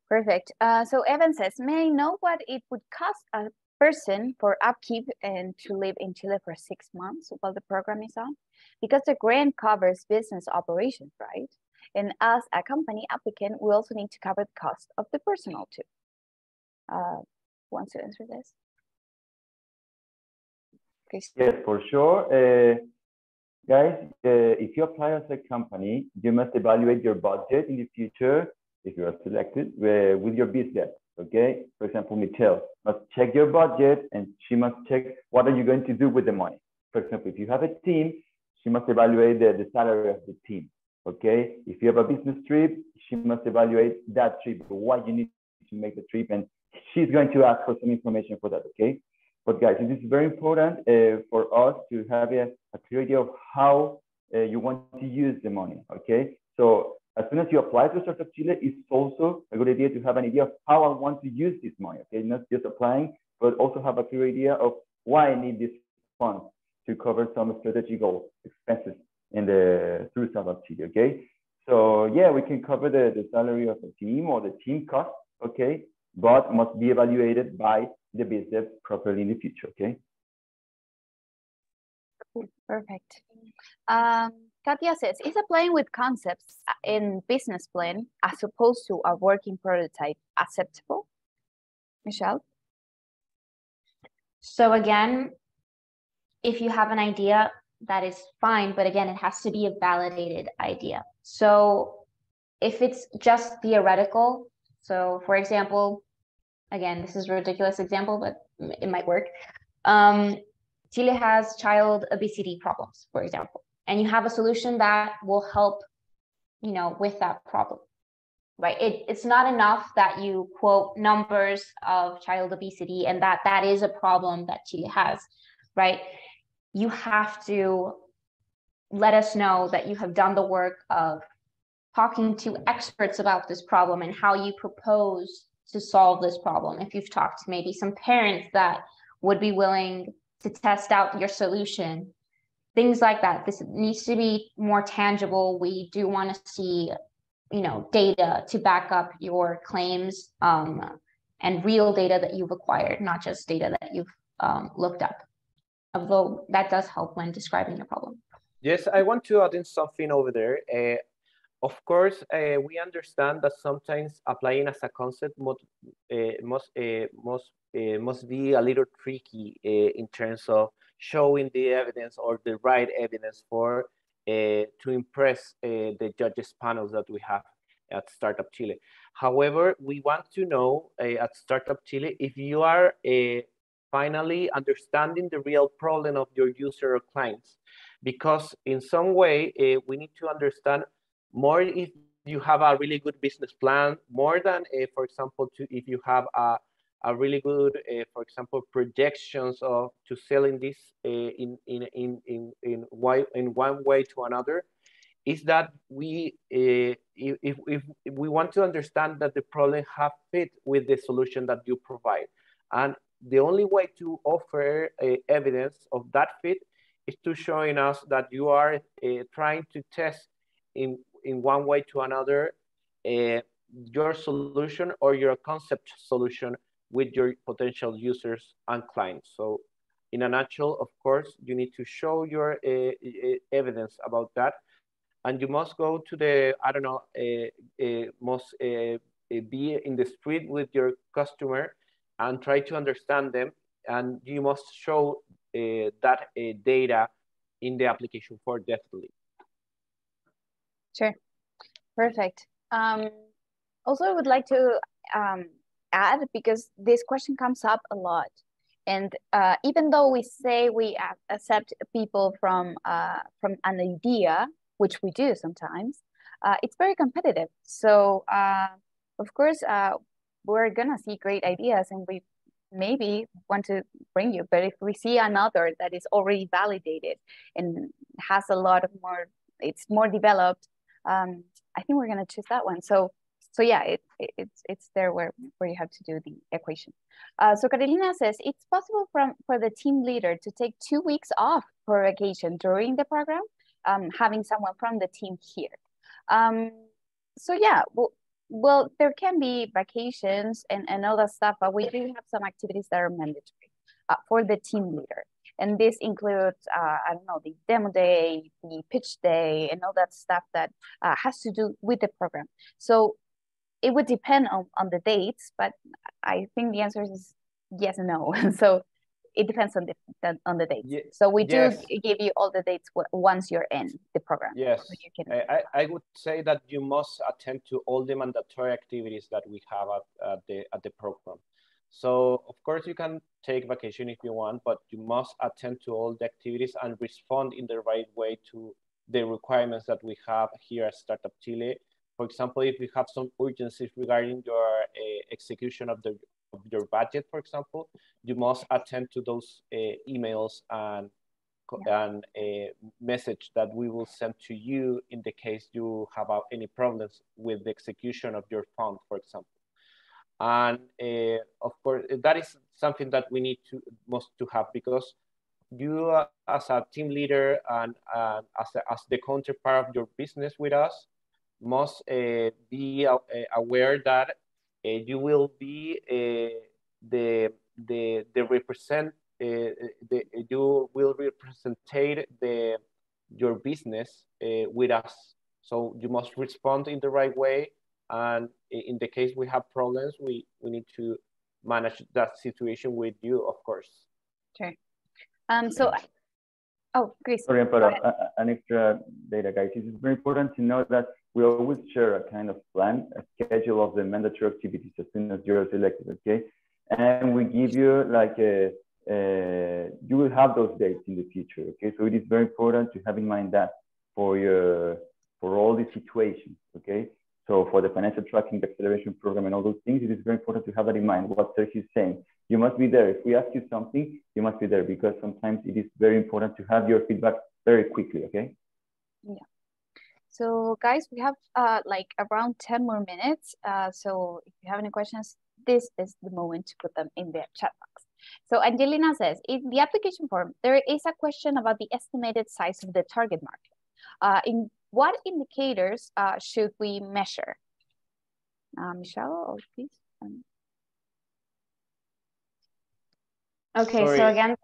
perfect. So Evan says, may I know what it would cost a person for upkeep and to live in Chile for 6 months while the program is on? Because the grant covers business operations, right? And as a company applicant, we also need to cover the cost of the personal too. Who wants to answer this? Yes, for sure. Guys, if you apply as a company, you must evaluate your budget in the future if you are selected with your business. Okay, for example, Michelle must check your budget and she must check what are you going to do with the money. For example, if you have a team, she must evaluate the salary of the team. Okay, if you have a business trip, she must evaluate that trip, why you need to make the trip, and she's going to ask for some information for that. Okay, but guys, it is very important for us to have a clear idea of how you want to use the money. Okay, so as soon as you apply to Startup Chile, it's also a good idea to have an idea of how I want to use this money. Okay, not just applying, but also have a clear idea of why I need this fund to cover some strategical expenses in the through Startup Chile. Okay, so yeah, we can cover the salary of the team or the team cost. Okay, but must be evaluated by the business properly in the future. Okay. Cool. Perfect. Katia says, is applying with concepts in business plan as opposed to a working prototype acceptable? Michelle? So again, if you have an idea, that is fine, but again, it has to be a validated idea. So if it's just theoretical, so for example, again, this is a ridiculous example, but it might work. Chile has child obesity problems, for example, and you have a solution that will help, with that problem, right? It's not enough that you quote numbers of child obesity and that is a problem that Chile has, right? You have to let us know that you have done the work of talking to experts about this problem and how you propose to solve this problem. If you've talked to maybe some parents that would be willing to test out your solution, things like that. This needs to be more tangible. We do want to see, data to back up your claims and real data that you've acquired, not just data that you've looked up. Although that does help when describing your problem. Yes, I want to add in something over there. Of course, we understand that sometimes applying as a concept must be a little tricky in terms of showing the evidence or the right evidence for to impress the judges panels that we have. at Startup Chile. However, we want to know at Startup Chile if you are finally understanding the real problem of your user or clients, because in some way we need to understand more if you have a really good business plan, more than, for example, if you have a really good, for example, projections of to selling this in one way to another, is that we, if we want to understand that the problem have fit with the solution that you provide. And the only way to offer evidence of that fit is to showing us that you are trying to test in one way to another your solution or your concept solution with your potential users and clients. So in a nutshell, of course, you need to show your evidence about that. And you must go to the, I don't know, must be in the street with your customer and try to understand them. And you must show that data in the application form, definitely. Sure, perfect. Also, I would like to add, because this question comes up a lot. And even though we say we accept people from an idea, which we do sometimes, it's very competitive. So of course, we're gonna see great ideas and we maybe want to bring you, but if we see another that is already validated and has a lot of more, it's more developed, I think we're gonna choose that one. So yeah, it's there where you have to do the equation. So Carolina says, it's possible for the team leader to take 2 weeks off for vacation during the program, having someone from the team here. So yeah, well, there can be vacations and all that stuff, but we do have some activities that are mandatory for the team leader. And this includes, I don't know, the demo day, the pitch day, and all that stuff that has to do with the program. So it would depend on the dates, but I think the answer is yes and no. So it depends on the dates. So we do give you all the dates once you're in the program. Yes, so you can... I would say that you must attend to all the mandatory activities that we have at the program. So of course you can take vacation if you want, but you must attend to all the activities and respond in the right way to the requirements that we have here at Startup Chile. For example, if we have some urgencies regarding your execution of your budget, for example, you must attend to those emails and a message that we will send to you in the case you have any problems with the execution of your fund, for example. And of course, that is something that we must have, because you as a team leader and as the counterpart of your business with us must be aware that you will be the represent you will represent your business with us. So you must respond in the right way, and in the case we have problems, we need to manage that situation with you, of course. Sure. So oh, Chris. Sorry, but an extra data, guys. It is very important to know that we always share a kind of plan, a schedule of the mandatory activities as soon as you're selected, okay? And we give you like you will have those dates in the future, okay? So it is very important to have in mind that for all these situations, okay? So for the financial tracking, the acceleration program, and all those things, it is very important to have that in mind. What Sergio is saying, you must be there. If we ask you something, you must be there, because sometimes it is very important to have your feedback very quickly, okay? Yeah. So guys, we have like around 10 more minutes. So if you have any questions, this is the moment to put them in the chat box. So Angelina says, in the application form, there is a question about the estimated size of the target market. In what indicators should we measure? Michelle, please. Okay, Sorry. so again,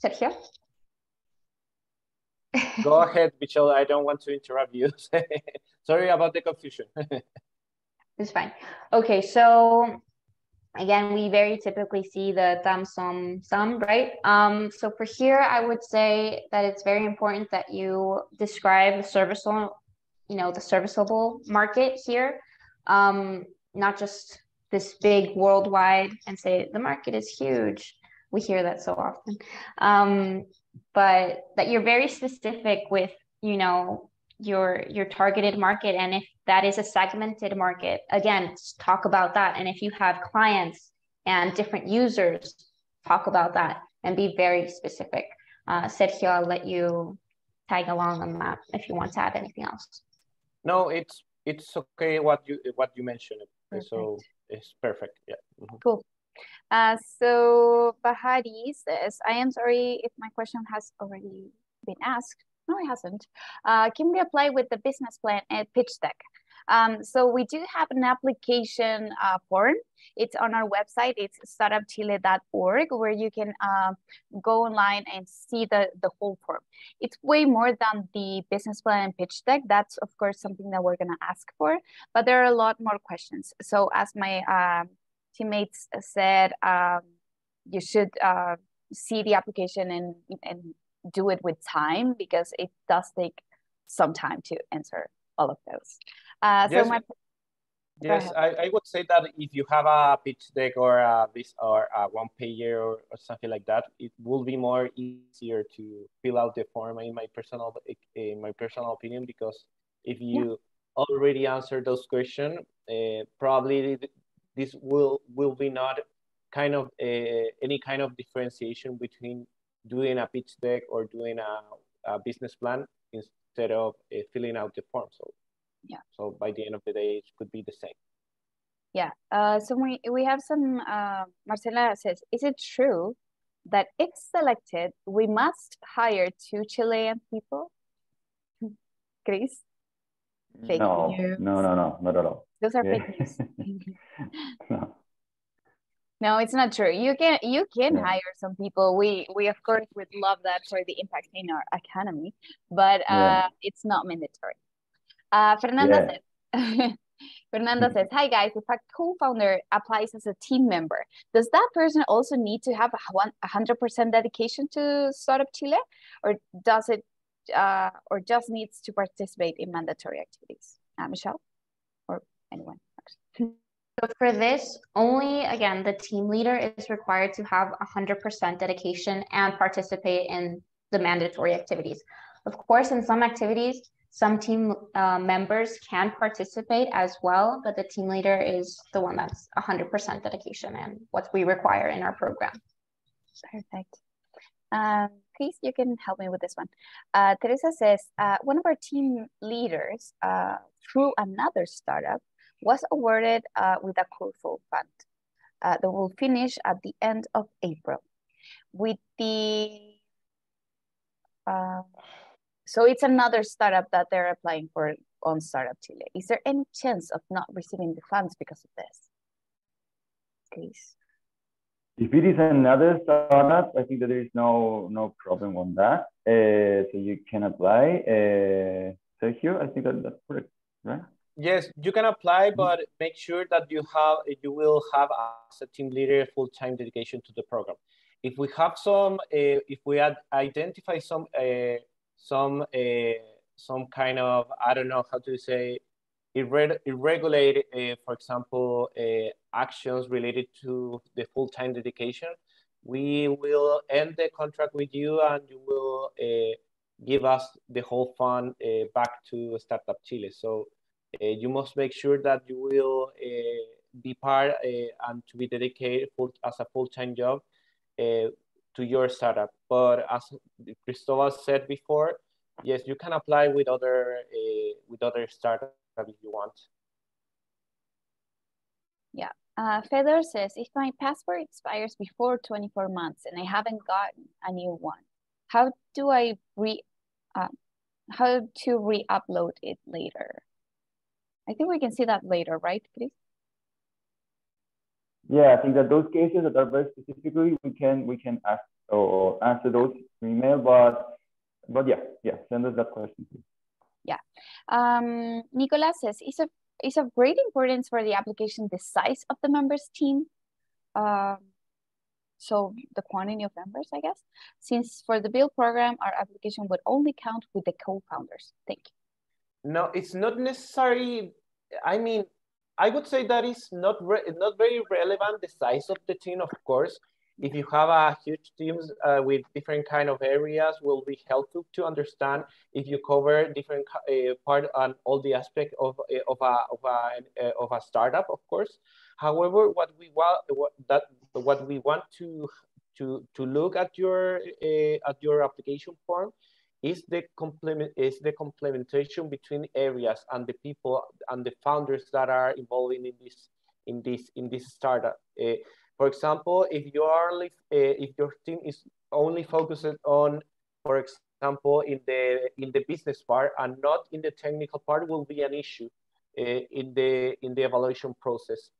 Sergio? Go ahead, Michelle. I don't want to interrupt you. Sorry about the confusion. It's fine. Okay, so again, we very typically see the sum, right? So for here, I would say that it's very important that you describe the service the serviceable market here, not just this big worldwide and say the market is huge. We hear that so often. But that you're very specific with, your targeted market. And if that is a segmented market, again, talk about that. And if you have clients and different users, talk about that and be very specific. Sergio, I'll let you tag along on that if you want to add anything else. No, it's okay what you mentioned. Perfect. So it's perfect. Yeah. Mm-hmm. Cool. So Bahari says, I am sorry if my question has already been asked. No, it hasn't. Can we apply with the business plan and pitch deck? So we do have an application form. It's on our website. It's startupchile.org, where you can go online and see the whole form. It's way more than the business plan and pitch deck. That's, of course, something that we're going to ask for, but there are a lot more questions. So as my teammates said, you should see the application and do it with time, because it does take some time to answer all of those. Yes, so yes, I would say that if you have a pitch deck or a one pager or something like that, it will be more easier to fill out the form, in my personal opinion, because if you already answer those questions, probably this will be not kind of any kind of differentiation between doing a pitch deck or doing a business plan instead of filling out the form. So yeah. So by the end of the day, it could be the same. Yeah. So we have some. Marcela says, "Is it true that if selected, we must hire 2 Chilean people?" Chris? Fake news. No, not at all. Those are fake news. No. No, it's not true. You can hire some people. We of course would love that for the impact in our economy, but it's not mandatory. Fernanda says, Fernanda says, hi guys, if a co-founder applies as a team member, does that person also need to have 100% dedication to Startup Chile, or does it, or just needs to participate in mandatory activities? Michelle, or anyone? So for this, only, again, the team leader is required to have 100% dedication and participate in the mandatory activities. Of course, in some activities, some team members can participate as well, but the team leader is the one that's 100% dedication and what we require in our program. Perfect. Please, you can help me with this one. Teresa says, one of our team leaders through another startup was awarded with a Corfu fund that will finish at the end of April. With the so it's another startup that they're applying for on Startup Chile. Is there any chance of not receiving the funds because of this? Please. If it is another startup, I think that there is no problem on that. So you can apply. Sergio, I think that's correct, right? Yes, you can apply, but make sure that you will have as a team leader full-time dedication to the program. If we have if we identify some kind of, I don't know how to say, irregular, for example, actions related to the full-time dedication, we will end the contract with you, and you will give us the whole fund back to Startup Chile. So you must make sure that you will be part and to be dedicated as a full-time job to your startup. But as Cristobal said before, yes, you can apply with other startups if you want. Yeah. Fedor says, if my passport expires before 24 months and I haven't gotten a new one, how do I how to re-upload it later? I think we can see that later, right, Chris? Yeah, I think that those cases that are very specifically, we can ask or answer those in email, but yeah, send us that question, please. Yeah. Nicolas says, is of great importance for the application the size of the members team. So the quantity of members, I guess, since for the build program, our application would only count with the co-founders. Thank you. No, it's not necessary. I mean, I would say that is not very relevant, the size of the team, of course. If you have a huge teams with different kind of areas, will be helpful to understand if you cover different part on all the aspect of a startup, of course. However, what we want to look at your application form is the complementation between areas and the people and the founders that are involved in this startup. For example, if your team is only focused on, for example, in the business part and not in the technical part, will be an issue in the evaluation process.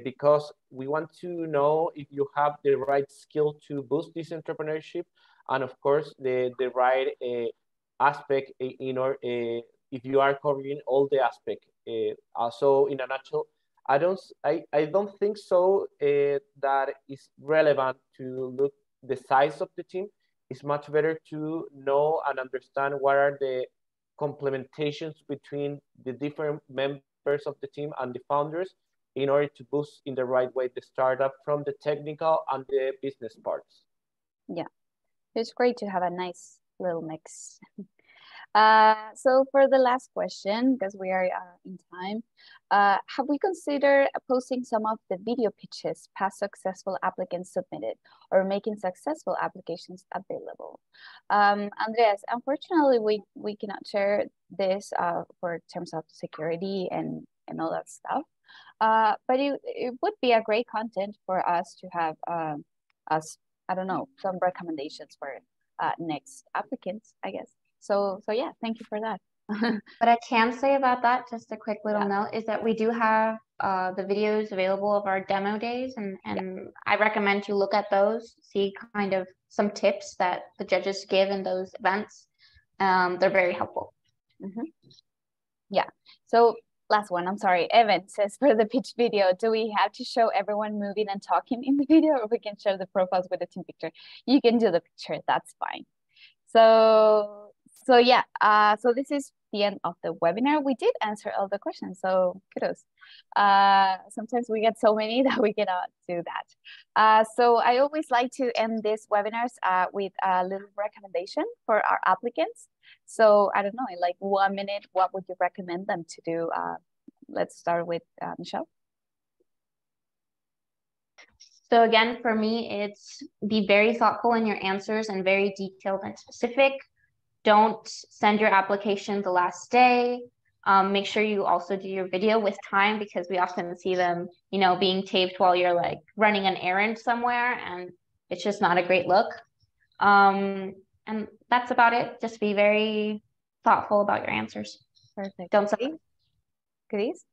Because we want to know if you have the right skill to boost this entrepreneurship, and of course the right aspect in or if you are covering all the aspect. Also, in a nutshell, I don't think so that is relevant to look the size of the team. It's much better to know and understand what are the complementations between the different members of the team and the founders in order to boost in the right way the startup from the technical and the business parts. Yeah, it's great to have a nice little mix. So for the last question, because we are in time, have we considered posting some of the video pitches past successful applicants submitted or making successful applications available? Andreas, unfortunately, we cannot share this for terms of security and all that stuff. But it would be a great content for us to have us, I don't know, some recommendations for next applicants, I guess. So yeah, thank you for that. What I can say about that, just a quick little note, is that we do have the videos available of our demo days, and I recommend you look at those, see kind of some tips that the judges give in those events. They're very helpful. Yeah. So last one, I'm sorry. Evan says, for the pitch video, do we have to show everyone moving and talking in the video, or we can show the profiles with the team picture? You can do the picture, that's fine. So yeah, so this is the end of the webinar. We did answer all the questions, so kudos. Sometimes we get so many that we cannot do that. So I always like to end these webinars with a little recommendation for our applicants. So I don't know, in like 1 minute, what would you recommend them to do? Let's start with Michelle. So again, for me, it's be very thoughtful in your answers and very detailed and specific. Don't send your application the last day. Make sure you also do your video with time, because we often see them, being taped while you're like running an errand somewhere, and it's just not a great look. And that's about it. Just be very thoughtful about your answers. Perfect. Don't send. Chris?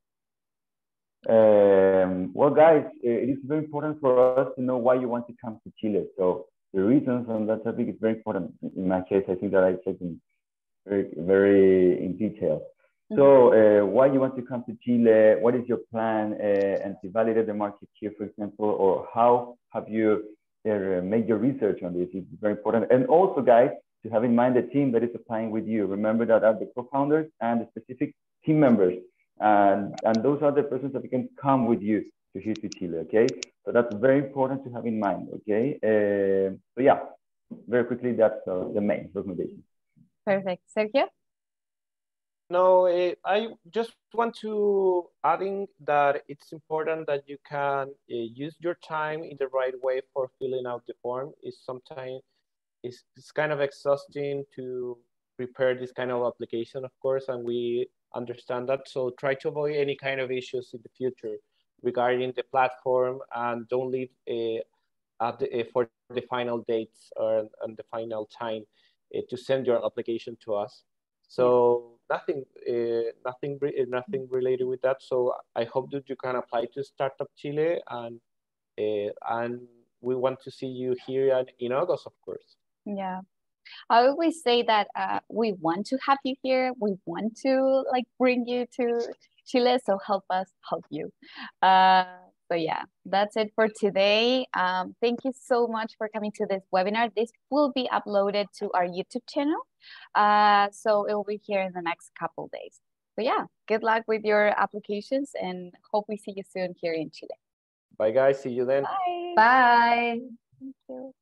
Well, guys, it is very important for us to know why you want to come to Chile. So the reasons on that topic is very important. In my case, I think that I checked in very in detail. So why you want to come to Chile? What is your plan? And to validate the market here, for example, or how have you made your research on this? It's very important. And also, guys, to have in mind the team that is applying with you. Remember that are the co-founders and the specific team members. And those are the persons that can come with you to here to Chile, okay? So that's very important to have in mind, okay? So yeah, very quickly, that's the main recommendation. Perfect. Sergio? No, I just want to adding that it's important that you can use your time in the right way for filling out the form. Sometimes it's kind of exhausting to prepare this kind of application, of course, and we understand that. So try to avoid any kind of issues in the future regarding the platform, and don't leave for the final dates and the final time to send your application to us. So nothing related with that. So I hope that you can apply to Startup Chile, and we want to see you here in August, of course. Yeah. I always say that we want to have you here. We want to bring you to Chile. So help us help you. So yeah, that's it for today. Thank you so much for coming to this webinar. This will be uploaded to our YouTube channel. So it will be here in the next couple days. So yeah, good luck with your applications and hope we see you soon here in Chile. Bye, guys. See you then. Bye. Bye. Thank you.